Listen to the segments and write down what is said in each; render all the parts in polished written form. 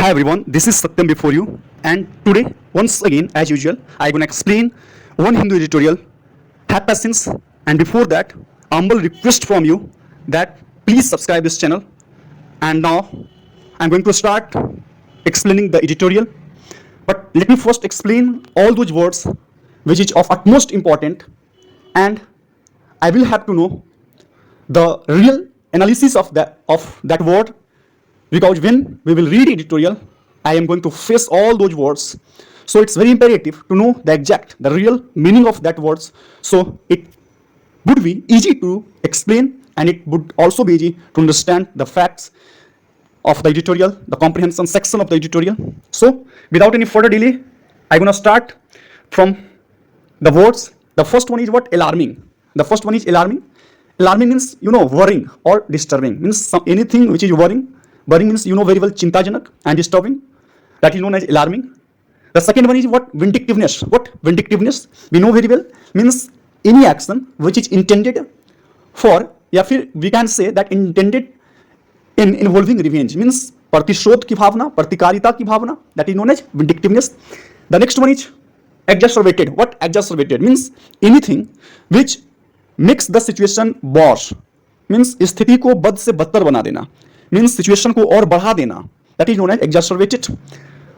Hi everyone, this is Satyam before you, and today, once again, as usual, I'm gonna explain one Hindu editorial. Have patience, and before that, humble request from you that please subscribe this channel. And now, I'm going to start explaining the editorial. But let me first explain all those words which is of utmost important, and I will have to know the real analysis of that word, because when we will read editorial, I am going to face all those words. So it's very imperative to know the real meaning of that words. So it would be easy to explain, and it would also be easy to understand the facts of the editorial, the comprehension section of the editorial. So without any further delay, I'm gonna start from the words. The first one is what? Alarming. The first one is alarming. Alarming means, worrying or disturbing. Means anything which is worrying. Worrying means, very well, chintajanak and disturbing. That is known as alarming. The second one is what? Vindictiveness. What? Vindictiveness. We know very well. Means any action which is intended for, या फिर we can say that intended in involving revenge. Means प्रतिशोध की भावना, प्रतिकारिता की भावना. That is known as vindictiveness. The next one is exacerbated. What? Exacerbated means anything which makes the situation worse. Means स्थिति को बद से बदतर बना देना. Means situation को और बढ़ा देना. That is known as exacerbated.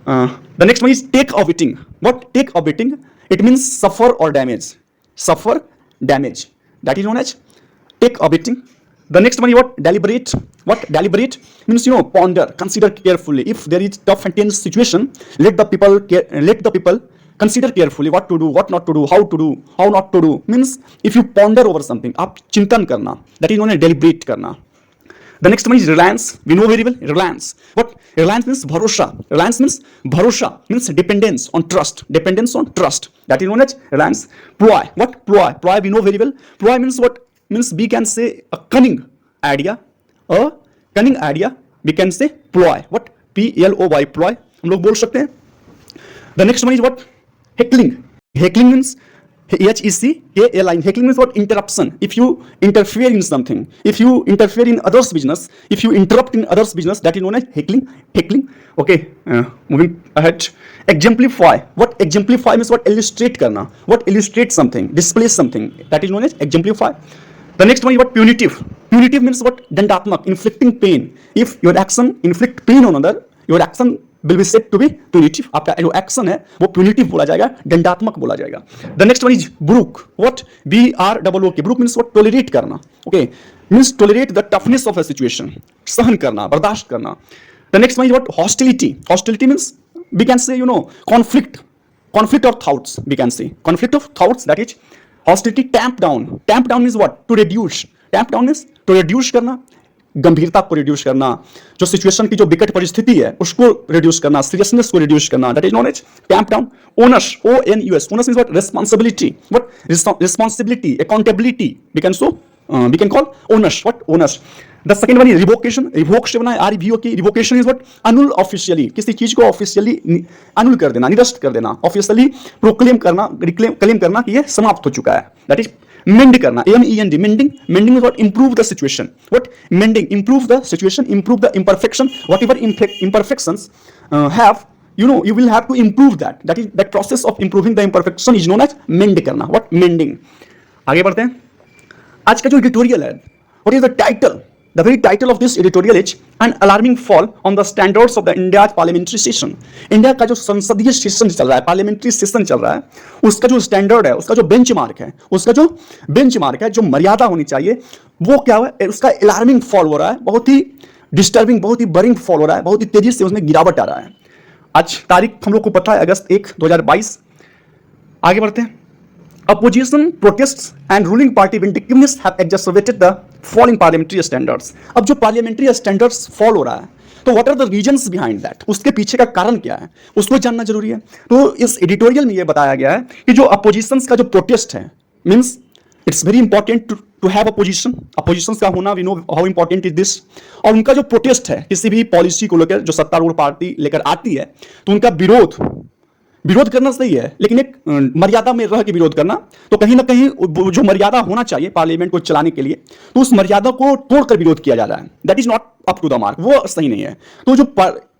The next one is take of beating. What? Take of beating. It means suffer or damage. Suffer, damage. That is known as take of beating. The next one is what? Deliberate. What? Deliberate means, ponder, consider carefully. If there is tough and tense situation, let the people consider carefully what to do, what not to do, how not to do. Means if you ponder over something, आप चिंतन करना. That is known as deliberate करना. The next one is reliance. We know very well reliance. What? Reliance means bharosha. Reliance means bharosha means dependence on trust. Dependence on trust. That is known as reliance. Ploy. What? Ploy. Ploy we know very well. Ploy means what? Means we can say a cunning idea. A cunning idea. We can say ploy. What? Ploy. Ploy. हम लोग बोल सकते हैं. The next one is what? Heckling. Heckling means HECKLING. Heckling means what? Interruption. If you interfere in something, if you interfere in others' business, if you interrupt in others' business, that is known as heckling. Heckling. Okay. Moving ahead. Exemplify. What? Exemplify means what? Illustrate करना. What? Illustrate something, display something. That is known as exemplify. The next one is what? Punitive. Punitive means what? Dandatmak, inflicting pain. If your action inflict pain on another, your action will be said to be punitive. आपका जो action है वो punitive बोला जाएगा, दंडात्मक बोला जाएगा. The next one is brook. What? BROOK. Brook means what? Tolerate करना. Okay, means tolerate the toughness of a situation. सहन करना, बर्दाश्त करना. The next one is what? Hostility. Hostility means we can say, conflict. Conflict of thoughts. We can say conflict of thoughts. That is hostility. Tamp down. Tamp down is what? To reduce. Tamp down is to reduce करना, गंभीरता को reduce करना, जो situation की जो विकट परिस्थिति है उसको रिड्यूस करना, सीरियसनेस को रिड्यूस करना. That is known as tamp down. Onus. ONUS. Onus means what? Responsibility. What? Responsibility, accountability. We can call onus. What? Onus. The second one is revocation. Revoke से बना है REVOK. Revocation is what? Annul officially. किसी चीज को officially Anul कर देना, निरस्त कर देना, ऑफिशियली प्रोक्लेम करना, क्लेम करना कि यह समाप्त हो चुका है. दैट इज mend करना. MEND. Mending is what? Improve the situation. What? Mending. Improve the situation, improve the imperfection. Whatever imperfections have, you will have to improve that. That process of improving the imperfection is known as mend करना. What? Mending. आगे बढ़ते हैं. आज का जो editorial है, what is the title? The very title of this editorial is An Alarming Fall on the Standards of the India's Parliamentary Session. India का जो संसदीय सेशन चल रहा है, पार्लियामेंट्री सेशन चल रहा है, उसका जो स्टैंडर्ड है, उसका जो बेंचमार्क है, जो मर्यादा होनी चाहिए, वो क्या है? उसका अलार्मिंग फॉल हो रहा है, बहुत ही डिस्टर्बिंग, बहुत ही बरिंग फॉल हो रहा है, बहुत ही तेजी से उसमें गिरावट आ रहा है. आज तारीख हम लोग को पता है, अगस्त 1, 2022. आगे बढ़ते हैं. Opposition protests and ruling party vindictiveness have exacerbated the fall in parliamentary standards. अब जो parliamentary standards fall हो रहा है, तो what are the reasons behind that? उसके पीछे का कारण क्या है, उसको जानना जरूरी है. तो इस एडिटोरियल में ये बताया गया है कि जो अपोजिशंस का जो प्रोटेस्ट है, means it's very important to have opposition. Oppositions का होना, we know how important is this. और उनका जो प्रोटेस्ट है किसी भी पॉलिसी को लेकर, जो सत्तारूढ़ पार्टी लेकर आती है, तो उनका विरोध करना सही है, लेकिन एक मर्यादा में रह के विरोध करना. तो कहीं ना कहीं जो मर्यादा होना चाहिए पार्लियामेंट को चलाने के लिए, तो उस मर्यादा को तोड़कर विरोध किया जा रहा है. That is not up to the mark. वो सही नहीं है. तो जो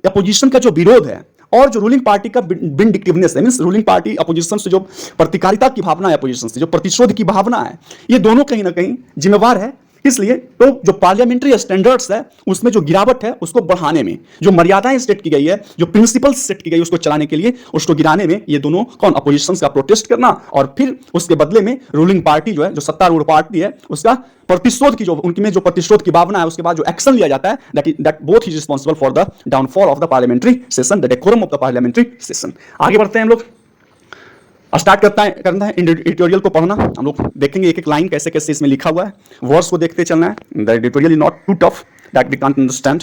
अपोजिशन का जो विरोध है और जो रूलिंग पार्टी का विंडिक्टिवनेस है, मींस रूलिंग पार्टी अपोजिशन से जो प्रतिकारिता की भावना है, अपोजिशन से जो प्रतिशोध की भावना है, ये दोनों कहीं ना कहीं जिम्मेवार है। इसलिए तो जो पार्लियामेंट्री स्टैंडर्ड्स है उसमें जो गिरावट है उसको बढ़ाने में, जो मर्यादाएं सेट की गई है, जो प्रिंसिपल सेट की गई उसको चलाने के लिए, उसको गिराने में ये दोनों कौन, अपोजिशन का प्रोटेस्ट करना और फिर उसके बदले में रूलिंग पार्टी जो है, जो सत्तारूढ़ पार्टी है, उसका प्रतिशोध की जो उनकी में जो प्रतिशोध की भावना है, उसके बाद जो एक्शन लिया जाता है, that both is responsible for the downfall of the parliamentary session, the decorum of the parliamentary session. आगे बढ़ते हैं हम लोग, स्टार्ट करना है एडिटोरियल को पढ़ना। हम लोग देखेंगे एक एक लाइन कैसे कैसे इसमें लिखा हुआ है, वर्ड्स को देखते चलना है। The editorial is not too tough that we can't understand.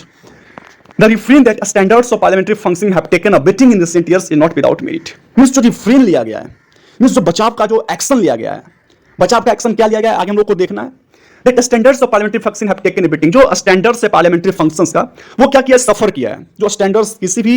The refrain that standards of parliamentary functioning have taken a beating in recent years is not without merit. Means जो रिफ्रेन लिया गया है, means जो बचाव का जो action लिया गया है, बचाव का एक्शन क्या लिया गया है आगे हम लोग को देखना है। That standards of parliamentary function have taken a beating, जो स्टैंडर्ड्स है पार्लियामेंट्री फंक्शंस का, वो क्या किया, सफर किया है। जो स्टैंडर्ड्स किसी भी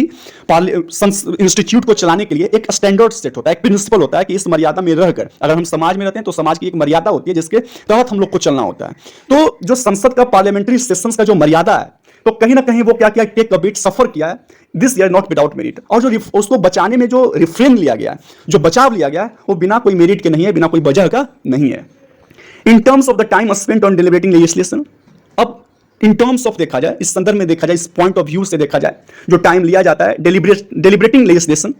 इंस्टीट्यूट को चलाने के लिए एक स्टैंडर्ड सेट होता है, एक प्रिंसिपल होता है कि इस मर्यादा में रहकर, अगर हम समाज में रहते हैं तो समाज की एक मर्यादा होती है जिसके तहत हम लोग को चलना होता है। तो जो संसद का पार्लियामेंट्री सेशंस का जो मर्यादा है, तो कहीं ना कहीं वो क्या किया, टेक अ बीट, सफर किया है this year not without merit. और जो उसको बचाने में जो रिफ्रेन लिया गया है, जो बचाव लिया गया है, वो बिना कोई मेरिट के नहीं है, बिना कोई वजह का नहीं है। In terms of the time spent on deliberating legislation, अब in terms of देखा जाए, इस संदर्भ में देखा जाए, इस पॉइंट ऑफ व्यू से देखा जाए, जो टाइम लिया जाता है deliberating legislation,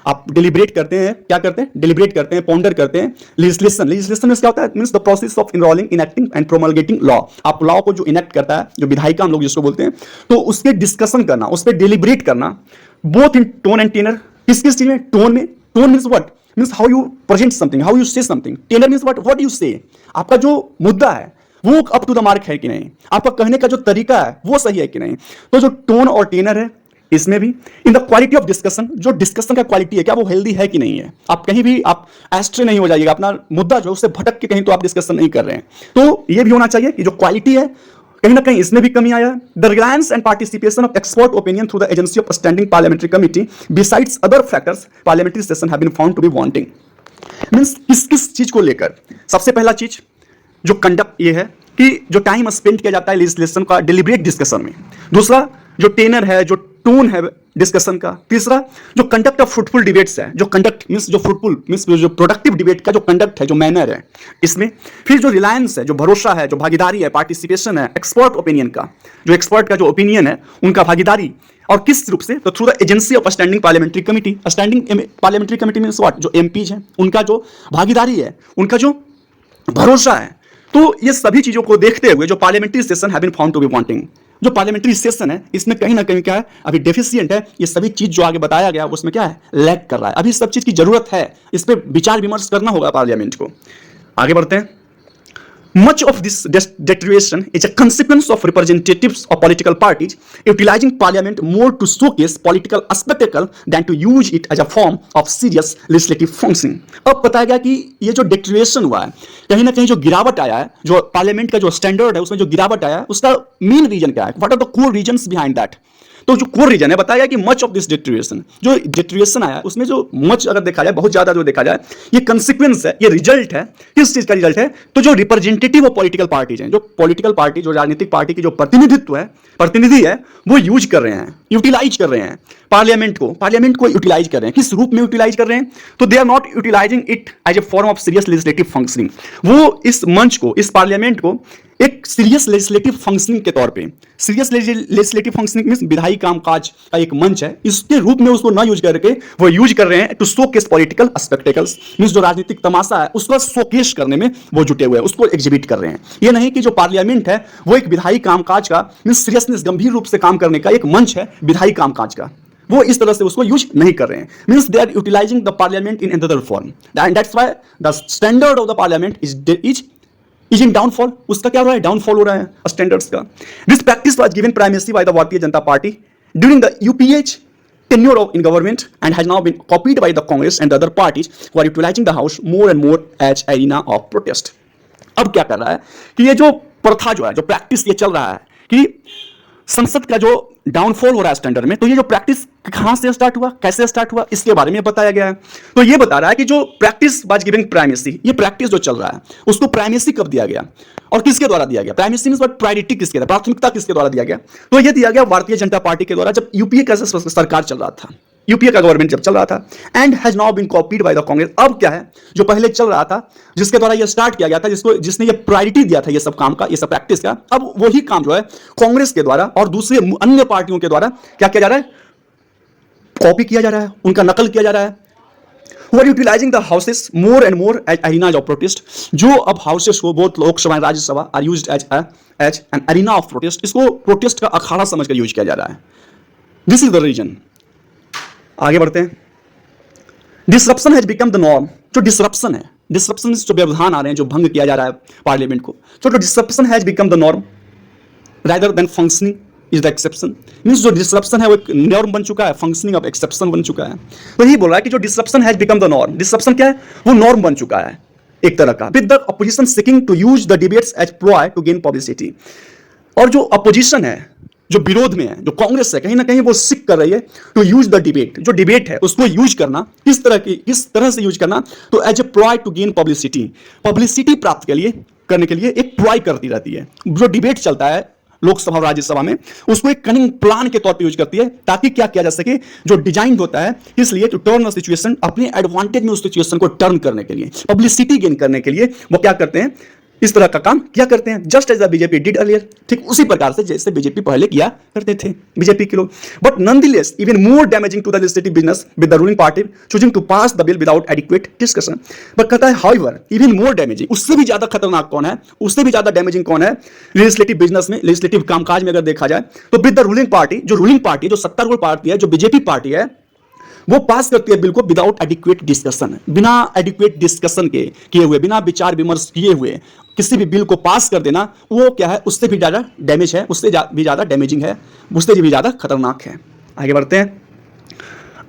आप डिलिब्रेट करते हैं, क्या करते हैं, डिलिब्रेट करते हैं, पॉन्डर करते हैं। लेजिस्लेशन में क्या होता है, means the process of enrolling, enacting and promulgating law. आप लॉ को जो इनेक्ट करता है, जो विधायिका हम लोग जिसको बोलते हैं, तो उसके डिस्कशन करना, उस पर डिलिब्रेट करना, both in tone and tenor. किस किस चीज में, टोन में, tone means what, means how you present something, how you say something. Tenor means what you say, आपका जो मुद्दा है वो अप टू द मार्क है कि नहीं, आपका कहने का जो तरीका है वो सही है कि नहीं। तो जो टोन और टेनर है इसमें भी, in the quality of discussion, जो डिस्कशन का क्वालिटी है, क्या वो हेल्दी है कि नहीं है। आप कहीं भी आप एस्ट्रे नहीं हो जाइएगा, अपना मुद्दा जो उससे भटक के कहीं तो आप डिस्कशन नहीं कर रहे हैं। तो ये भी होना चाहिए कि जो क्वालिटी है, कहीं ना कहीं इसमें भी कमी आया। The reliance and participation of expert opinion through the agency of standing parliamentary committee besides other factors parliamentary session have been found to be wanting. Means किस किस चीज को लेकर, सबसे पहला चीज जो कंडक्ट ये है कि जो टाइम स्पेंड किया जाता है लेजिस्लेशन का डिलिब्रेट डिस्कशन में। दूसरा जो टेनर है, जो टोन है डिस्कशन का। तीसरा जो कंडक्ट ऑफ फ्रूटफुल डिबेट्स है, जो कंडक्ट मींस जो फ्रूटफुल मींस जो प्रोडक्टिव डिबेट का जो कंडक्ट है, जो मैनर है इसमें। फिर जो रिलायंस है, जो भरोसा है, जो भागीदारी है, पार्टिसिपेशन है एक्सपर्ट ओपिनियन का, जो एक्सपर्ट का जो ओपिनियन है उनका भागीदारी, और किस रूप से, तो through the agency of standing parliamentary committee. Standing parliamentary committee means what, जो एमपीज हैं उनका जो भागीदारी है, उनका जो भरोसा है। तो ये सभी चीजों को देखते हुए जो parliamentary session have been found to be wanting, जो पार्लियामेंट्री सेशन है इसमें कहीं ना कहीं क्या है, अभी डेफिशिएंट है। ये सभी चीज जो आगे बताया गया उसमें क्या है, लैग कर रहा है। अभी सब चीज की जरूरत है, इस पर विचार विमर्श करना होगा पार्लियामेंट को। आगे बढ़ते हैं। Much of this deterioration is a consequence of representatives of political parties utilizing parliament more to showcase political spectacle than to use it as a form of serious legislative functioning। अब बताया गया कि ये जो deterioration हुआ है, कहीं ना कहीं जो गिरावट आया है, जो पार्लियामेंट का जो स्टैंडर्ड है उसमें जो गिरावट आया है, उसका मेन रीजन क्या है, what are the core reasons behind that. तो जो कोर रीजन है बताया कि मच ऑफ दिस डिटेरियोरेशन, जो डिटेरियोरेशन आया उसमें जो मच अगर देखा जाए, बहुत ज्यादा जो देखा जाए, ये कंसिक्वेंस है, ये रिजल्ट है। किस चीज का रिजल्ट है, तो जो रिप्रेजेंटेटिव ऑफ पॉलिटिकल पार्टीज हैं, जो पॉलिटिकल पार्टी, जो राजनीतिक पार्टी की जो प्रतिनिधि है वो यूज कर रहे हैं, यूटिलाइज कर रहे हैं पार्लियामेंट को यूटिलाइज कर रहे हैं। किस रूप में यूटिलाइज कर रहे हैं, तो they are not utilizing it as a form of serious legislative functioning. वो इस मंच को, इस पार्लियामेंट को एक सीरियस लेजिस्लेटिव फंक्शनिंग के तौर पे, सीरियस लेजिस्लेटिव फंक्शनिंग मींस विधायी कामकाज का एक मंच है, इसके रूप में उसको ना यूज करके वो यूज कर रहे हैं to showcase political spectacles. Means जो राजनीतिक तमाशा है उसको शोकेस करने में वो जुटे हुए हैं, उसको एग्जिबिट कर रहे हैं। ये नहीं कि जो पार्लियामेंट है वो एक विधायी कामकाज का मींस सीरियसनेस, गंभीर रूप से काम करने का एक मंच है विधायी कामकाज का, वो इस तरह से उसको यूज नहीं कर रहे हैं। Means they are utilizing the parliament in another form, and that's why the standard of the parliament is in downfall. उसका क्या हो रहा है, डाउनफॉल हो रहा है स्टैंडर्ड्स का। This practice was given primacy by the Bharatiya Janata Party during the UPA tenure in government and has now been copied by the Congress and the other parties who are utilizing the house more and more as arena of protest। अब क्या कर रहा है कि ये जो प्रथा जो है, जो प्रैक्टिस ये चल रहा है कि संसद का जो डाउनफॉल हो रहा है स्टैंडर्ड में, तो ये जो प्रैक्टिस कहां से स्टार्ट हुआ, कैसे स्टार्ट हुआ, इसके बारे में बताया गया है। तो ये बता रहा है कि जो प्रैक्टिस वाज गिविंग प्राइमेसी, ये प्रैक्टिस जो चल रहा है उसको प्राइमेसी कब दिया गया और किसके द्वारा दिया गया। प्राइमेसी मींस प्रायोरिटी किसके, प्राथमिकता किसके द्वारा दिया गया। तो ये दिया गया भारतीय जनता पार्टी के द्वारा, जब यूपीए का सरकार चल रहा था, यूपीए का गवर्नमेंट जब चल रहा था, and has now been copied by the Congress. अब क्या है, जो पहले चल रहा था जिसके द्वारा ये स्टार्ट किया गया था, जिसने ये प्रायोरिटी दिया था ये सब काम का, ये सब प्रैक्टिस का, अब वही काम जो है कांग्रेस के द्वारा और दूसरे अन्य पार्टियों के द्वारा क्या किया जा रहा है, कॉपी किया जा रहा है, उनका नकल किया जा रहा है। Who are utilizing the houses more and more as arenas of protest। जो अब हाउसेस को, बहुत Lok Sabha Rajya Sabha are used as an arena of protest, इसको प्रोटेस्ट का अखाड़ा समझकर यूज किया जा रहा है। This is the reason. आगे बढ़ते हैं। Disruption has become the norm. जो डिसरप्शन है, डिसरप्शन जो व्यवधान आ रहे हैं, जो भंग किया जा रहा है पार्लियामेंट को, जो disruption has become the norm rather than functioning is the exception. Means जो डिसरप्शन है वो एक नॉर्म बन चुका है, फंक्शनिंग अब एक्सेप्शन बन चुका है। तो यही बोल रहा है कि जो disruption has become the norm, disruption क्या है, वो नॉर्म बन चुका है एक तरह का। With the opposition seeking to use the debates as ploy to gain publicity. और जो अपोजिशन है, जो विरोध में है, जो कांग्रेस है, कहीं ना कहीं वो सीख कर रही है टू यूज द डिबेट, जो डिबेट है उसको यूज करना, किस तरह से यूज करना, तो as a ploy to gain publicity, publicity प्राप्त करने के लिए एक प्लॉय करती रहती है। जो डिबेट चलता है लोकसभा और राज्यसभा में, उसको एक कनिंग प्लान के तौर पे यूज करती है, ताकि क्या किया जा सके, जो डिजाइन होता है इसलिए टू टर्न अ सिचुएशन, अपने एडवांटेज में उस सिचुएशन को टर्न करने के लिए, पब्लिसिटी गेन करने के लिए वो क्या करते हैं, इस तरह का काम क्या करते हैं। Just as the BJP did earlier, ठीक उसी प्रकार से जैसे बीजेपी पहले किया करते थे बीजेपी के लोग। But nonetheless even more damaging to the legislative business with the ruling party choosing to pass the bill without adequate discussion. But कहता है हाउएवर इवन मोर डैमेजिंग, उससे भी ज्यादा खतरनाक कौन है, उससे भी ज्यादा डैमेजिंग कौन है लेजिस्लेटिव बिजनेस में, लेजिस्लेटिव कामकाज में अगर देखा जाए तो विद द रूलिंग पार्टी, जो रूलिंग पार्टी, जो सत्तारूढ़ पार्टी है, जो बीजेपी पार्टी है, वो पास करती है बिल को विदाउट एडिक्वेट डिस्कशन, बिना एडिक्वेट डिस्कशन के किए हुए, बिना विचार विमर्श किए हुए किसी भी बिल को पास कर देना, वो क्या है, उससे भी ज्यादा डैमेज है, उससे भी ज्यादा डैमेजिंग है, उससे भी ज्यादा खतरनाक है। आगे बढ़ते हैं।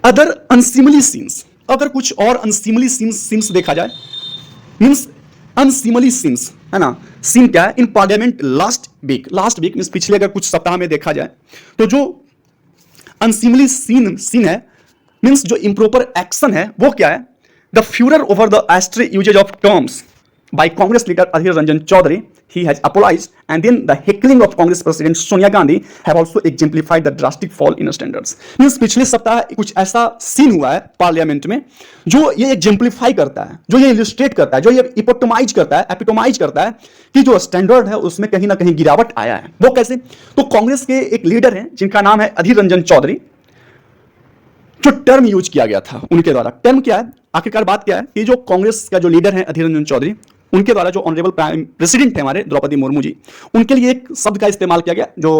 अदर अनसिमली सीन्स, अगर कुछ और अनसिमली सीन्स देखा जाए, मीन्स अनसिमली सीन्स है ना, सीन क्या है in parliament last week means पिछले अगर कुछ सप्ताह में देखा जाए, तो जो अनसिमली सीन है, मीन्स जो इम्प्रॉपर एक्शन है, वो क्या है, the furore over the astray usages of terms by Congress leader Adhir Ranjan Chaudhary, he has apologized, and then the heckling of Congress President Sonia Gandhi have also exemplified the drastic fall in standards। Means पिछले सप्ताह कुछ ऐसा scene हुआ है parliament में जो ये एग्जेम्पलीफाई करता है, जो ये इलस्ट्रेट करता है, जो ये एपिटोमाइज करता है कि जो स्टैंडर्ड है उसमें कहीं ना कहीं गिरावट आया है। वो कैसे, तो कांग्रेस के एक लीडर हैं जिनका नाम है अधीर रंजन चौधरी, जो टर्म यूज किया गया था उनके द्वारा, टर्म क्या है, आखिरकार बात क्या है कि जो कांग्रेस का जो लीडर है अधीर रंजन चौधरी, उनके द्वारा जो ऑनरेबल प्राइम प्रेसिडेंट है हमारे द्रौपदी मुर्मू जी, उनके लिए एक शब्द का इस्तेमाल किया गया जो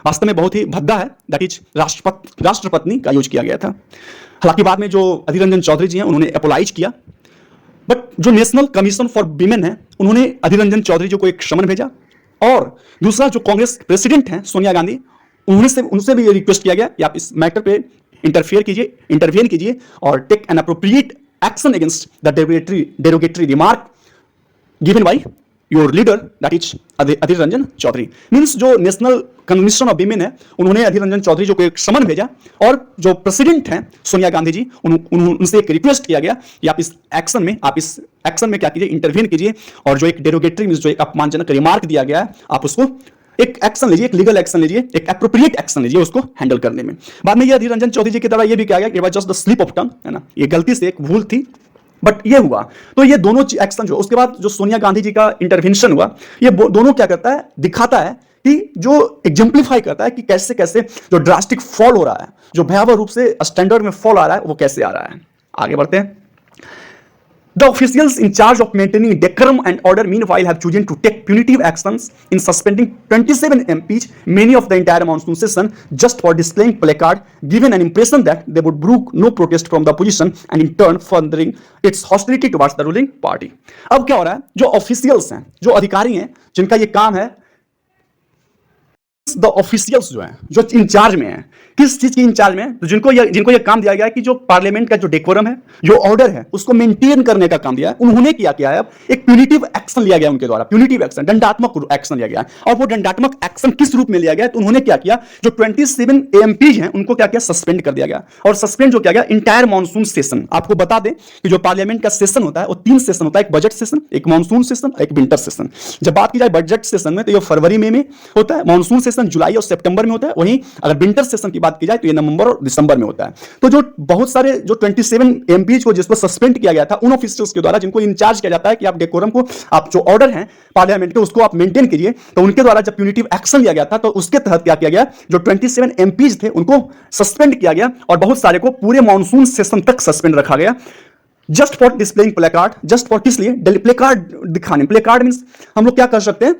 वास्तव में बहुत ही भद्दा है, दैट इज राष्ट्रपत्नी का यूज किया गया था। हालांकि बाद में जो अधीर रंजन चौधरी जी हैं उन्होंने अपोलाइज किया, बट जो नेशनल कमीशन फॉर वीमेन है उन्होंने अधीर रंजन चौधरी जी को एक समन भेजा, और दूसरा जो कांग्रेस प्रेसिडेंट हैं सोनिया गांधी, उनसे भी रिक्वेस्ट किया गया कि आप इस मैटर पे इंटरवेन कीजिए और take an appropriate action against the derogatory remark given by your leader that is Adhir Ranjan Chowdhury. Means जो नेशनल कमीशन ऑफ वीमेन है उन्होंने अधीर रंजन चौधरी जो को एक समन भेजा, और जो प्रेसिडेंट हैं सोनिया गांधी जी, उनसे एक रिक्वेस्ट किया गया कि आप इस एक्शन में क्या कीजिए, इंटरवेन कीजिए, और जो एक डेरोगेटरी मींस जो एक अपमानजनक रिमार्क दिया गया है, आप उसको एक एक्शन लीजिए, एक लीगल एक्शन लीजिए, एक एप्रोप्रिएट एक्शन लीजिए उसको हैंडल करने में। बाद में ये अधीर रंजन चौधरी जी के द्वारा ये भी कहा गया कि it was just the slip of tongue, है ना, ये गलती से एक भूल थी, बट ये हुआ। तो ये दोनों एक्शन जो उसके बाद जो सोनिया गांधी जी का इंटरवेंशन हुआ, ये दोनों क्या करता है, दिखाता है कि जो एग्जेम्पलीफाई करता है कि कैसे कैसे जो ड्रास्टिक फॉल हो रहा है, जो भयावह रूप से स्टैंडर्ड में फॉल आ रहा है, वो कैसे आ रहा है। आगे बढ़ते हैं। The officials in charge of maintaining decorum and order meanwhile have chosen to take punitive actions in suspending 27 MPs, many of the entire monsoon session, just for displaying placard, given an impression that they would brook no protest from the opposition and in turn furthering its hostility towards the ruling party। अब क्या हो रहा है, जो officials हैं, जो अधिकारी हैं, जिनका ये काम है द ऑफिशियल्स जो हैं, जो इंचार्ज में हैं, किस चीज के इंचार्ज में है, तो जिनको ये काम दिया गया है कि जो पार्लियामेंट का जो डेकोरम है, जो ऑर्डर है, उसको मेंटेन करने का काम दिया है। उन्होंने क्या किया है, अब एक प्यूनिटिव एक्शन लिया गया उनके द्वारा, प्यूनिटिव एक्शन, दंडात्मक एक्शन लिया गया है। और वो दंडात्मक एक्शन किस रूप में लिया गया, तो उन्होंने क्या किया, जो 27 एमपीज हैं उनको क्या किया, सस्पेंड कर दिया गया। और सस्पेंड जो किया गया, इंटायर मॉनसून सेशन। आपको बता दें कि जो पार्लियामेंट का सेशन होता है वो 3 सेशन होता है, एक बजट सेशन, एक मॉनसून सेशन, एक विंटर सेशन। जब बात की जाए बजट सेशन में, तो ये फरवरी में होता है, मॉनसून सेशन जुलाई और सितंबर में होता है, वहीं अगर विंटर सेशन की बात की जाए तो ये नवंबर और दिसंबर में होता है। तो जो बहुत सारे जो 27 एमपीज को जिसको सस्पेंड किया गया था, उन ऑफिसर्स के द्वारा जिनको इंचार्ज किया जाता है कि आप डेकोरम को, आप जो ऑर्डर हैं पार्लियामेंट के उसको आप मेंटेन कीजिए, तो उनके द्वारा जब प्यूनिटिव एक्शन लिया गया था, तो उसके तहत क्या किया गया, जो 27 एमपीज थे उनको सस्पेंड किया गया और बहुत सारे को पूरे मॉनसून सेशन तक सस्पेंड रखा गया, just for displaying play card. Just for किस लिए, प्ले कार्ड दिखाने। प्ले कार्ड मींस हम लोग क्या कर सकते हैं,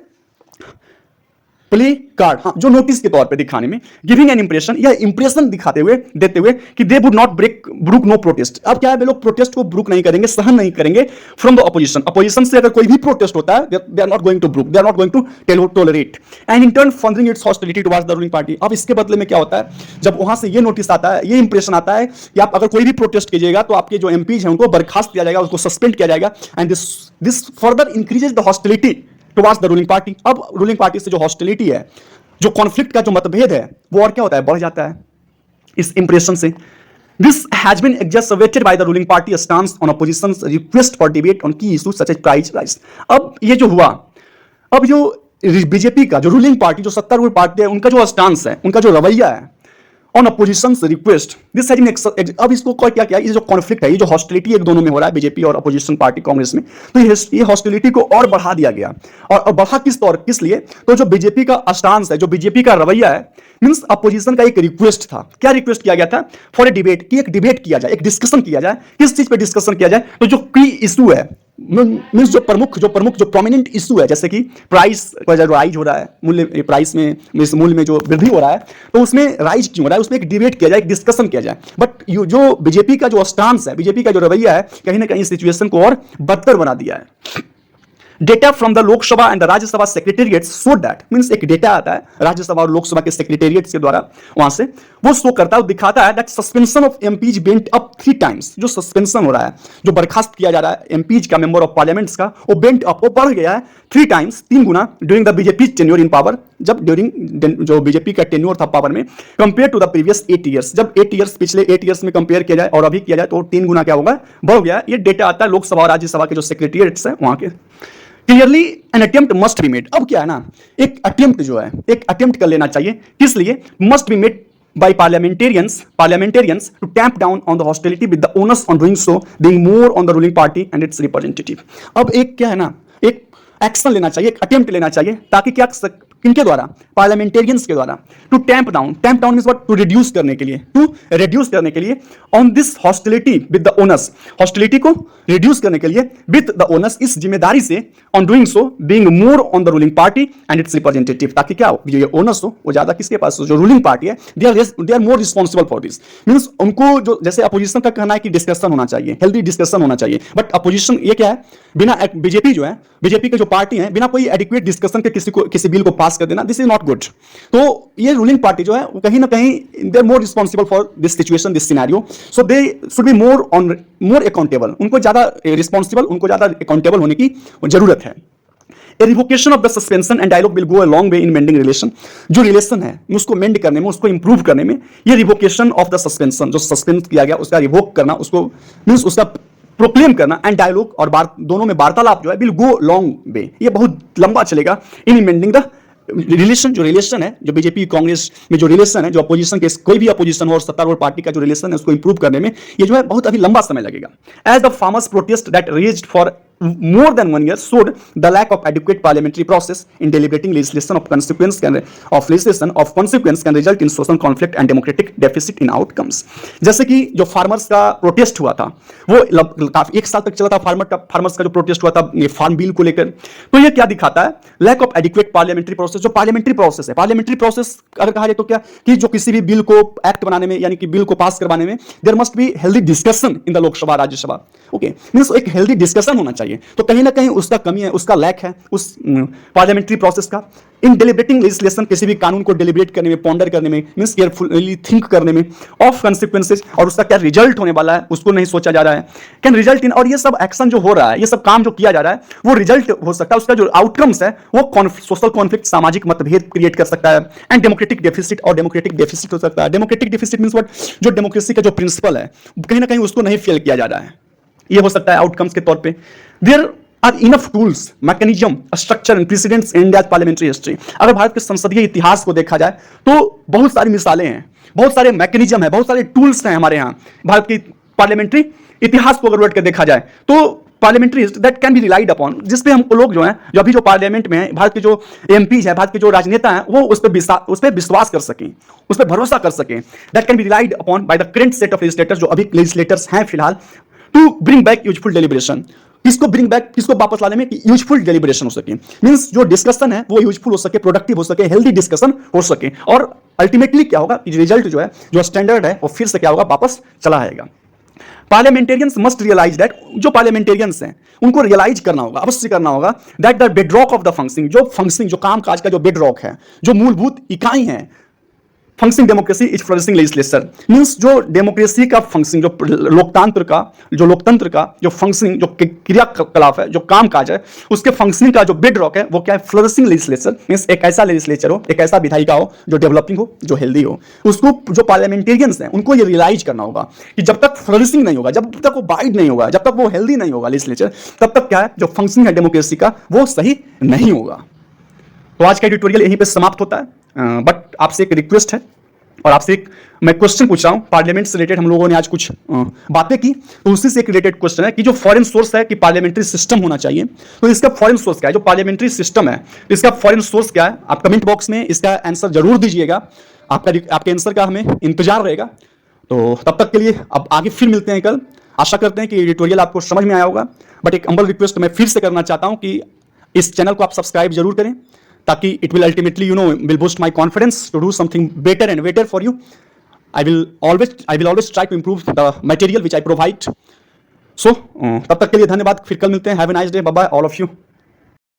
प्ले कार्ड, हाँ, जो नोटिस के तौर पे दिखाने में, गिविंग एन इंप्रेशन, या इंप्रेशन दिखाते हुए, देते हुए कि they would not brook no protest. अब क्या है, वे लोग प्रोटेस्ट को ब्रूक नहीं करेंगे, सहन नहीं करेंगे फ्रॉम द अपोजिशन। अपोजिशन से अगर कोई भी प्रोटेस्ट होता है, they are not going to brook, they are not going to tolerate and in turn furthering its hostility towards the ruling party. अब इसके बदले में क्या होता है, जब वहां से ये नोटिस आता है, ये इंप्रेशन आता है कि आप अगर कोई भी प्रोटेस्ट कीजिएगा तो आपके जो एमपीज हैं उनको बर्खास्त किया जाएगा, उसको सस्पेंड किया जाएगा, and this further increases the hostility towards the ruling party. अब रूलिंग पार्टी से जो हॉस्टिलिटी है, जो कॉन्फ्लिक्ट का जो मतभेद है, वो और क्या होता है, बढ़ जाता है इस इंप्रेशन से। This has been exasperated by the ruling party stance on oppositions request for debate on key issues such as price rise. अब ये जो हुआ, अब जो बीजेपी का जो रूलिंग पार्टी, जो सत्तारूढ़ पार्टी है, उनका जो स्टांस है, उनका जो रवैया है on oppositions request, this has been, अब इसको क्या किया, ये जो कॉन्फ्लिक्ट है, ये जो हॉस्टिलिटी एक दोनों में हो रहा है, बीजेपी और अपोजिशन पार्टी कांग्रेस में, तो ये हॉस्टिलिटी को और बढ़ा दिया गया। और बढ़ा किस लिए, तो जो बीजेपी का स्टांस है, जो बीजेपी का रवैया है, मींस अपोजिशन का एक रिक्वेस्ट था। क्या रिक्वेस्ट किया गया था, फॉर ए डिबेट, कि एक डिबेट किया जाए, एक डिस्कशन किया जाए। किस चीज पे डिस्कशन किया जाए, तो जो की इशू है, मींस जो प्रमुख जो प्रोमिनेंट इशू है, जैसे कि प्राइस का जो राइज हो रहा है, मूल्य, प्राइस में, मूल्य में जो वृद्धि हो रहा है, तो उसमें राइज क्यों हो रहा है, उसमें एक डिबेट किया जाए, एक डिस्कशन किया जाए। बट जो बीजेपी का जो स्टांस है, बीजेपी का जो रवैया है, कहीं ना कहीं सिचुएशन को और बदतर बना दिया है। Data from the Lok Sabha and the Rajya Sabha secretariats show that, means एक डेटा आता है राज्यसभा और लोकसभा के सेक्रेटेरिएट्स के द्वारा, वहां से वो शो करता है, वो दिखाता है that suspension of MPs bent up 3 times. जो सस्पेंशन हो रहा है, जो बर्खास्त किया जा रहा है एमपीज का, मेंबर ऑफ पार्लियामेंट्स का, वो बेंट अप, वो बढ़ गया है 3 टाइम्स, 3 गुना, during the BJP tenure in power, जब ड्यूरिंग जो बीजेपी का टेन्योर था पावर में, compare to the previous 8 years. जब 8 ईयर्स, पिछले 8 ईयर्स में कंपेयर किया जाए और अभी किया जाए, तो 3 गुना क्या होगा, बढ़ गया। ये डेटा आता है लोकसभा और राज्यसभा के जो सेक्रेटेरिएट्स है वहां के। Clearly an attempt must be made. अब क्या है ना, एक अटेम्प्ट जो है, एक अटेम्प्ट कर लेना चाहिए, किस लिए, must be made by parliamentarians to tamp down on the hostility with the onus on doing so being more on the ruling party and its representative। अब एक क्या है ना, एक एक्शन लेना चाहिए, एक अटेम्प्ट लेना चाहिए, ताकि क्या, किनके द्वारा, पार्लियामेंटेरियंस के द्वारा, to tamp down means what, to reduce करने के लिए on this hostility with the onus, hostility को रिड्यूस करने के लिए विद द ओनस, इस जिम्मेदारी से, on doing so being more on the ruling party and its representative, ताकि क्या हो, ये ओनस हो वो ज्यादा किसके पास हो, जो रूलिंग पार्टी है, they are more responsible for this. Means उनको, जो जैसे अपोजिशन का कहना है कि डिस्कशन होना चाहिए, हेल्दी डिस्कशन होना चाहिए, बट अपोजिशन ये क्या है, बिना, बीजेपी जो है, बीजेपी के जो पार्टी है, बिना कोई एडिक्वेट डिस्कशन के किसी बिल को पास कर देना, दिस इज नॉट गुड। तो ये रूलिंग पार्टी जो है, वो कहीं ना कहीं they are more responsible for this situation, this scenario, so they should be more accountable, उनको ज्यादा रिस्पॉन्सिबल, उनको ज्यादा अकाउंटेबल होने की जरूरत है। A revocation of the suspension and dialogue will go a long way in mending relation। जो relation है उसको मेंड करने में, उसको इंप्रूव करने में, ये रिवोकेशन ऑफ द सस्पेंशन, जो सस्पेंड किया गया उसका रिवोक करना, उसको मींस उसका प्रोक्लेम करना, एंड डायलॉग और दोनों में वार्तालाप जो है, विल गो लॉन्ग वे, ये बहुत लंबा चलेगा इन मेंडिंग द रिलेशन। जो रिलेशन है, जो बीजेपी कांग्रेस में जो रिलेशन है, जो अपोजिशन के, कोई भी अपोजिशन हो और सत्तारूढ़ पार्टी का जो रिलेशन है, उसको इंप्रूव करने में ये जो है बहुत अभी लंबा समय लगेगा। As the farmers protest that raged for more than 1 year showed the lack of adequate parliamentary process in deliberating legislation of consequence can result in social conflict and democratic deficit in outcomes। जैसे कि जो farmers का protest हुआ था, वो काफी 1 साल तक चला था, फार्मर्स का जो प्रोटेस्ट हुआ था फार्म बिल को लेकर, तो ये क्या दिखाता है, lack of adequate parliamentary process. जो पार्लियामेंट्री प्रोसेस है, पार्लियामेंट्री प्रोसेस अगर कहा जाए तो क्या, कि जो किसी भी बिल को एक्ट बनाने में, यानी कि बिल को पास करवाने में, there must be healthy discussion in the Lok Sabha, Rajya Sabha, okay, means एक हेल्दी डिस्कशन होना चाहिए, चाहिए। तो कहीं ना कहीं उसका कमी है, उसका लैक है उस पार्लियामेंट्री प्रोसेस का। इन डेलिब्रेटिंग लेजिस्लेशन, किसी भी कानून को डेलिब्रेट करने में, पॉन्डर करने में, मीन्स केयरफुली थिंक करने में, ऑफ कॉन्सिक्वेंसेज और उसका क्या रिजल्ट होने वाला है उसको नहीं सोचा जा रहा है। कैन रिजल्ट इन, और ये सब एक्शन जो हो रहा है, ये सब काम जो किया जा रहा है, वो रिजल्ट हो सकता है, उसका जो आउटकम्स है वो सोशल कॉन्फ्लिक्ट, सामाजिक मतभेद क्रिएट कर सकता है, एंड डेमोक्रेटिक डेफिसिट, और डेमोक्रेटिक डेफिसिट हो सकता है। डेमोक्रेटिक डेफिसिट मींस व्हाट, जो डेमोक्रेसी का जो प्रिंसिपल है कहीं ना कहीं उसको नहीं फेल किया जा रहा है, ये हो सकता है आउटकम्स के तौर पे। There are enough tools, mechanism, structure and precedents in India's parliamentary history. अगर भारत के संसदीय इतिहास को देखा जाए तो बहुत सारी मिसालें हैं, बहुत सारे मैकेनिज्म है, बहुत सारे टूल्स हैं हमारे यहाँ भारत की पार्लियामेंट्री इतिहास को अगर उलट के देखा जाए तो parliamentary that can be relied upon, जिसपे हम लोग जो हैं, जो अभी जो पार्लियामेंट में है, भारत के जो एमपीज हैं, भारत के जो राजनेता हैं, वो उस पर विश्वास कर सकें, उस पर भरोसा कर सकें। That can be relied upon by the current set of legislators, जो अभी लेजिस्लेटर्स हैं फिलहाल, to bring back useful deliberation. किसको ब्रिंग बैक, किसको वापस लाने में, कि यूजफुल डेलिब्रेशन हो सके, मींस जो डिस्कशन है वो यूजफुल हो सके, प्रोडक्टिव हो सके, हेल्दी डिस्कशन हो सके, और अल्टीमेटली क्या होगा, रिजल्ट जो है, जो स्टैंडर्ड है, वो फिर से क्या होगा, वापस चला आएगा। पार्लियामेंटेरियंस मस्ट रियलाइज दैट, जो पार्लियामेंटेरियंस हैं उनको रियलाइज करना होगा, अवश्य करना होगा, that the bedrock of the functioning, जो फंक्शनिंग, जो कामकाज का जो बेडरॉक है, जो मूलभूत इकाई है functioning democracy is flourishing legislature, means जो डेमोक्रेसी का फंक्शनिंग, जो लोकतंत्र का जो फंक्शनिंग, जो क्रियाकलाप है, जो कामकाज है, उसके फंक्शनिंग का जो बेडरॉक है वो क्या है, फ्लोरिशिंग लेजिस्लेचर, मींस एक ऐसा लेजिस्लेचर हो, एक ऐसा विधायिका हो जो डेवलपिंग हो, जो हेल्दी हो। उसको जो पार्लियामेंटेरियंस हैं उनको ये रियलाइज करना होगा कि जब तक फ्लोरिशिंग नहीं होगा, जब तक वो वाइड नहीं होगा, जब तक वो हेल्दी नहीं होगा लेजिस्लेचर, तब तक क्या है, जो फंक्शनिंग है डेमोक्रेसी का वो सही नहीं होगा। तो आज का ट्यूटोरियल यहीं पे समाप्त होता है, बट आपसे एक रिक्वेस्ट है और आपसे एक मैं क्वेश्चन पूछ रहा हूं। पार्लियामेंट से रिलेटेड हम लोगों ने आज कुछ बातें की, तो उसी से एक रिलेटेड क्वेश्चन है कि जो फॉरेन सोर्स है कि पार्लियामेंट्री सिस्टम होना चाहिए, तो इसका फॉरेन सोर्स क्या है, जो पार्लियामेंट्री सिस्टम है इसका फॉरेन सोर्स क्या है, आप कमेंट बॉक्स में इसका आंसर जरूर दीजिएगा। आपके आंसर का हमें इंतजार रहेगा। तो तब तक के लिए अब आगे फिर मिलते हैं कल। आशा करते हैं कि ट्यूटोरियल आपको समझ में आया होगा, बट एक हम्बल रिक्वेस्ट मैं फिर से करना चाहता हूं कि इस चैनल को आप सब्सक्राइब जरूर करें, ताकि it will ultimately will boost my confidence to do something better and better for you. I will always try to improve the material which I provide. So तब तक के लिए धन्यवाद, फिर कल मिलते हैं। Have a nice day, bye bye all of you.